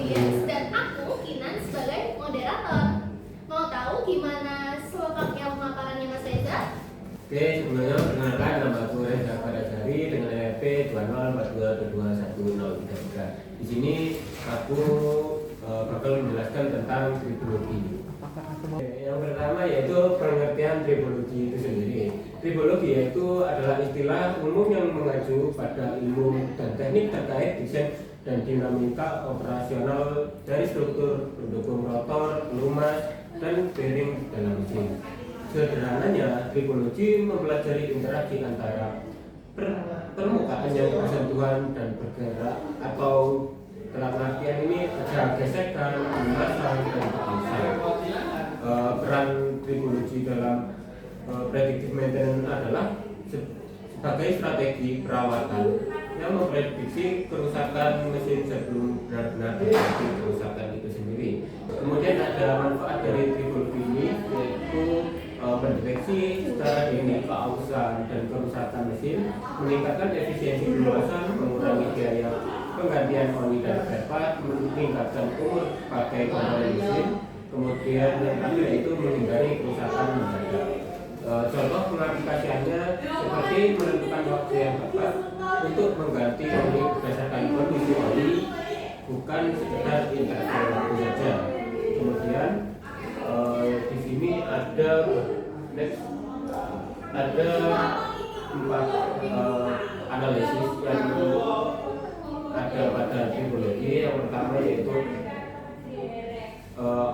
Audience dan aku Kinan sebagai moderator. Mau tahu gimana selengkapnya pemaparannya Mas Reza? Oke, sebelumnya perkenalkan nama aku Reza Farajari dengan NRP 2042221033. Di sini aku bakal menjelaskan tentang tribologi. Yang pertama yaitu pengertian tribologi itu sendiri. Tribologi yaitu adalah istilah umum yang mengacu pada ilmu dan teknik terkait desain dan dinamika operasional dari struktur pendukung rotor, pelumas, dan bearing dalam mesin. Sederhananya, tribologi mempelajari interaksi antara permukaan yang bersentuhan dan bergerak, atau dalam artian ini ada gesekan, pelumasan, dan kebiasaan. Peran tribologi dalam predictive maintenance adalah sebagai strategi perawatan yang memprediksi kerusakan mesin sebelum benar-benar terjadi kerusakan itu sendiri. Kemudian ada manfaat dari tribologi ini, yaitu mendeteksi secara dini keausan dan kerusakan mesin, meningkatkan efisiensi pelumasan, mengurangi biaya penggantian oli dan spare, meningkatkan umur pakai komponen mesin. Kemudian yang terakhir itu menghindari kerusakan mendadak. Contoh pengaplikasiannya seperti menentukan waktu yang tepat untuk mengganti oli berdasarkan kondisi oli, bukan sekedar interval waktu saja. Kemudian di sini ada empat analisis yang ada pada tribologi. Yang pertama yaitu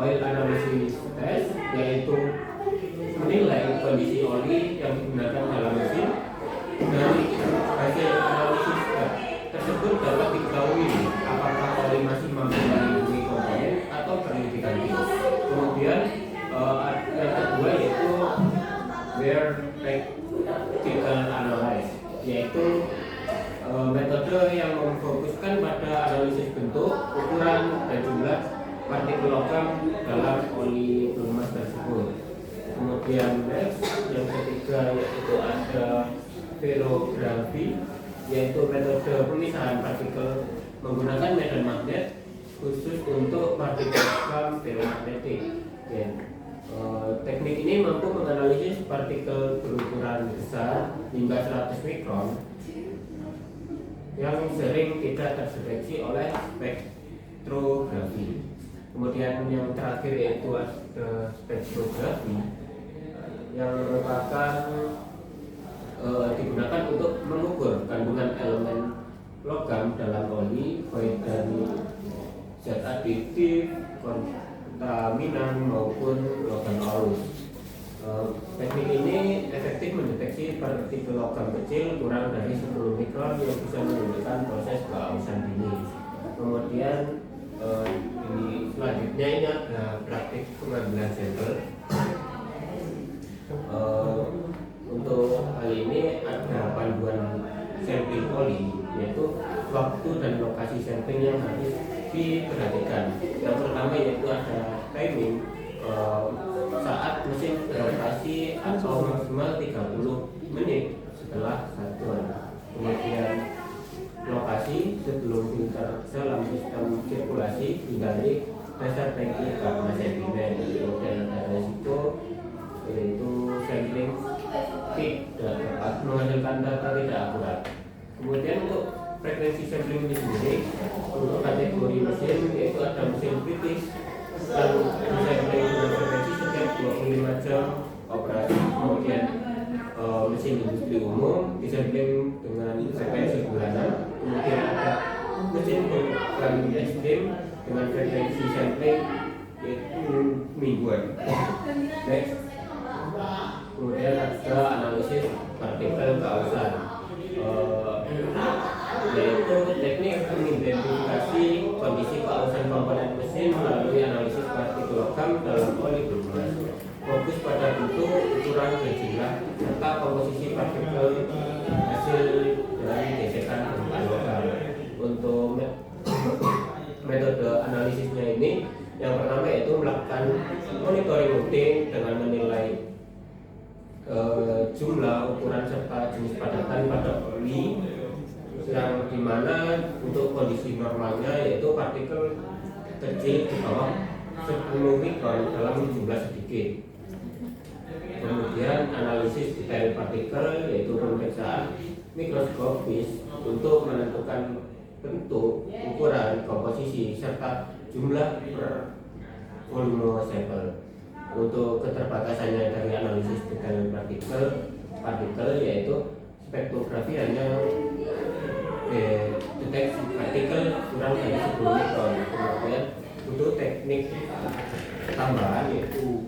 oil analysis test, yaitu menilai kondisi oli yang digunakan dalam mesin. Dari hasil analisis tersebut dapat diketahui apakah oli masih mampu melindungi komponen atau perlu diganti. Kemudian yang kedua yaitu wear practical analysis, yaitu metode yang memfokuskan pada analisis bentuk, ukuran, dan jumlah partikel logam dalam oli pelumas tersebut. Kemudian next, yang ketiga yaitu ada ferrografi, yaitu metode pemisahan partikel menggunakan medan magnet khusus untuk partikel logam ferromagnetik. Teknik ini mampu menganalisis partikel berukuran besar hingga 100 mikron yang sering tidak terdeteksi oleh spektrografi. Kemudian yang terakhir yaitu ada spektrografi, yang merupakan digunakan untuk mengukur kandungan elemen logam dalam oli, baik dari zat adiktif, kontaminan maupun logam halus. Teknik ini efektif mendeteksi partikel logam kecil kurang dari 10 mikron yang bisa menunjukkan proses keausan dini. Kemudian selanjutnya ini ada praktik pengambilan sampel. Untuk hal ini ada panduan sampling oli, yaitu waktu dan lokasi sampling yang harus diperhatikan. Yang pertama yaitu ada timing, saat mesin beroperasi atau maksimal 30 menit setelah satuan. Kemudian lokasi sebelum filter dalam sistem sirkulasi hindari dasar tangki karena sedimen. Kemudian ada resiko yaitu sampling tidak tepat, menghasilkan data tidak akurat. Kemudian untuk frekuensi sampling ini sendiri, untuk kategori mesin yaitu ada mesin kritis dan sampling dengan frekuensi setiap 25 jam operasi. Kemudian mesin industri umum disampling dengan frekuensi bulanan. Kemudian ada mesin bukan ekstrim dengan frekuensi sampling yaitu mingguan. Next. Kemudian ada analisis partikel keausan, yaitu teknik mengidentifikasi kondisi keausan komponen mesin melalui analisis partikel logam dalam oli pelumas. Fokus pada bentuk, ukuran, dan jumlah serta komposisi partikel hasil dari gesekan permukaan logam. Untuk metode analisisnya ini, yang pertama yaitu melakukan monitoring rutin dengan menilai jumlah, ukuran, serta jenis padatan pada oli. yang dimana untuk kondisi normalnya yaitu partikel kecil di bawah 10 mikron dalam jumlah sedikit. Kemudian analisis detail partikel yaitu pemeriksaan mikroskopis untuk menentukan bentuk, ukuran, komposisi, serta jumlah per volume sampel. Untuk keterbatasannya dari analisis detail partikel yaitu spektrografi hanya deteksi partikel kurang dari 10 mikron. Kemudian untuk teknik tambahan yaitu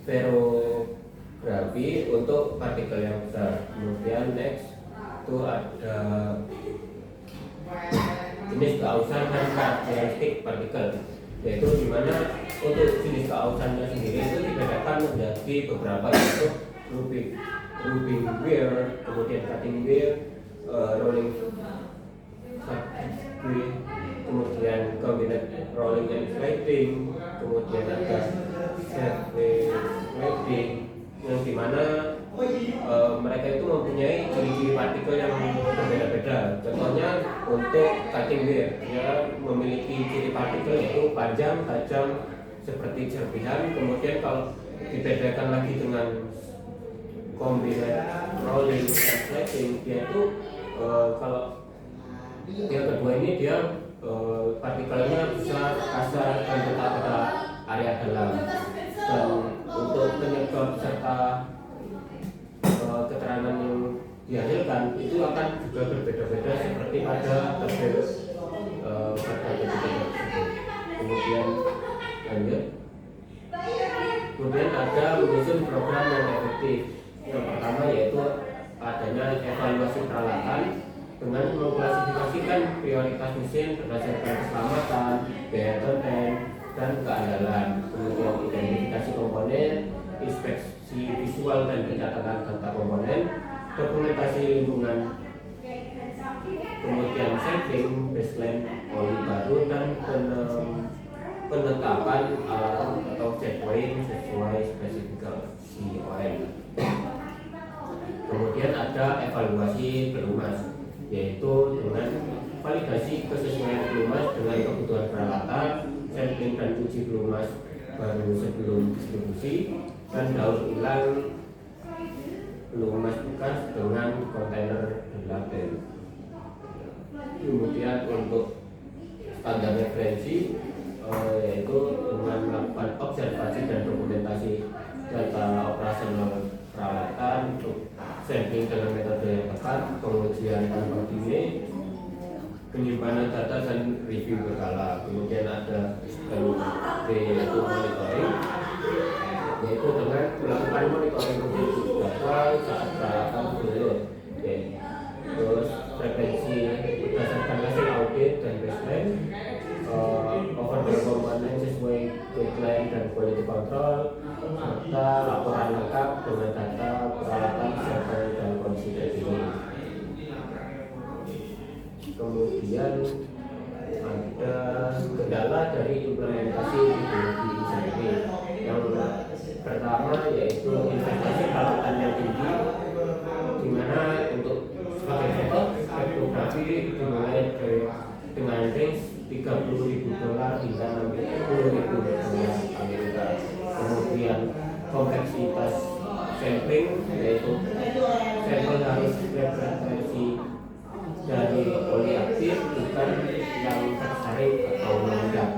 sferografi untuk partikel yang besar. Kemudian next itu ada jenis keausan dan karakteristik partikel, yaitu dimana untuk jenis keausannya sendiri itu dibedakan menjadi beberapa, yaitu rubbing wear, kemudian cutting wear, rolling kemudian combined rolling and sliding, kemudian ada sliding, yang dimana mereka itu mempunyai ciri-ciri partikel yang berbeda-beda. Contohnya untuk cutting wear, dia memiliki ciri partikel yaitu panjang, tajam seperti serpihan. Kemudian kalau dibedakan lagi dengan combined rolling and sliding, dia itu kalau yang kedua ini dia partikelnya bisa kasar dan tetap pada area dalam, dan untuk penyebab serta keterangan yang dihasilkan itu akan juga berbeda-beda seperti pada tabel tersebut. Kemudian lanjut, kemudian ada menyusun program yang efektif. Yang pertama yaitu adanya evaluasi peralatan dengan mengklasifikasikan prioritas mesin berdasarkan keselamatan, biaya konten, dan keandalan. Kemudian identifikasi komponen, inspeksi visual dan pencatatan data komponen, dokumentasi lingkungan, kemudian sampling, baseline oli baru, dan penetapan alarm atau checkpoint sesuai spesifikasi OM. Kemudian ada evaluasi pelumas, yaitu dengan validasi kesesuaian pelumas dengan kebutuhan peralatan, sampling dan uji pelumas baru sebelum distribusi, dan daur ulang pelumas bekas dengan kontainer label. Kemudian untuk standar referensi yaitu dengan melakukan observasi dan dokumentasi data operasional peralatan untuk sampling dengan metode yang tepat, pengujian tanpa delay, penyimpanan data dan review berkala. Kemudian ada MOD yaitu monitoring, yaitu dengan melakukan monitoring kondisi data saat peralatan berload. Terus frekuensi berdasarkan hasil audit dan baseline, overhaul komponen sesuai deadline dan quality control, serta laporan lengkap dengan data peralatan server dan kondisi terkini. Kemudian ada kendala dari implementasi teknologi ini sendiri. Yang pertama yaitu investasi peralatan yang tinggi, di mana untuk sebagai contoh spektrografi dimulai dengan range $30.000 hingga $60.000 Amerika. Kemudian kompleksitas sampling, yaitu sampel harus referensi dari oli aktif, bukan yang tersaring atau meledak.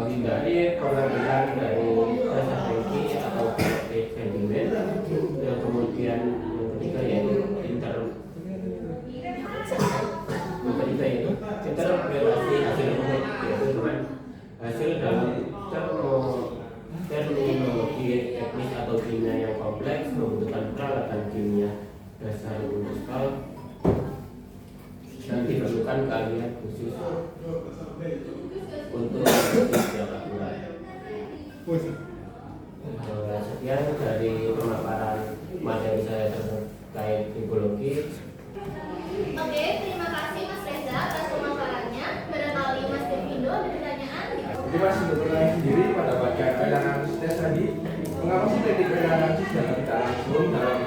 Hindari pengambilan dari dasar tangki atau sedimen. Dan kemudian yang ketiga yaitu interpretasi hasil umum, yaitu dengan hasil dalam terminologi teknis atau kimia yang kompleks, membutuhkan peralatan kimia dasar industrial dan diperlukan keahlian khusus untuk yang akurat. Sekian dari pemaparan materi saya terkait tribologi. Oke, terima kasih Mas Reza atas pemaparannya. Barangkali Mas Devindo ada pertanyaan? Jadi Mas, untuk pertanyaan sendiri pada analisis tes tadi, mengapa sih teknik analisis dalam tidak langsung dalam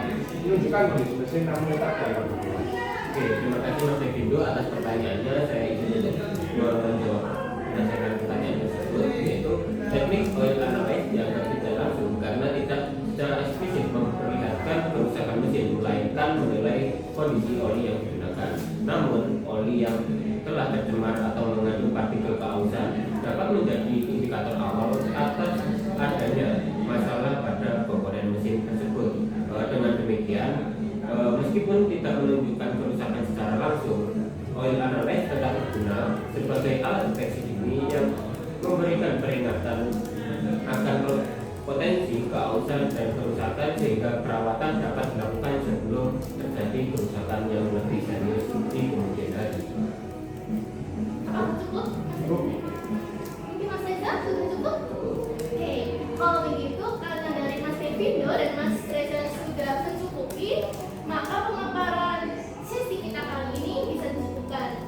menunjukkan kondisi mesin namun letakkan. Oke, terima kasih Mas Evindo atas pertanyaannya. Saya izin untuk menjawab berdasarkan pertanyaan tersebut, yaitu teknik oil analysis dianggap tidak langsung karena tidak secara eksplisit memperlihatkan kerusakan mesin, melainkan menilai kondisi oli yang digunakan. Namun, oli yang telah tercemar atau mengandung partikel keausan dapat menjadi indikator awal atas adanya masalah pada komponen mesin tersebut. Dengan demikian, meskipun tidak menunjukkan kerusakan secara langsung, oil analysis tetap berguna sebagai alat deteksi dini yang memberikan peringatan akan potensi keausan dan kerusakan sehingga perawatan dapat dilakukan sebelum terjadi kerusakan yang lebih serius di kemudian hari. Apakah cukup? Mungkin Mas Reza sudah cukup? Oke, kalau begitu karena dari Mas Evindo dan Mas Reza sudah mencukupi, maka pemaparan sesi kita kali ini bisa dicukupkan.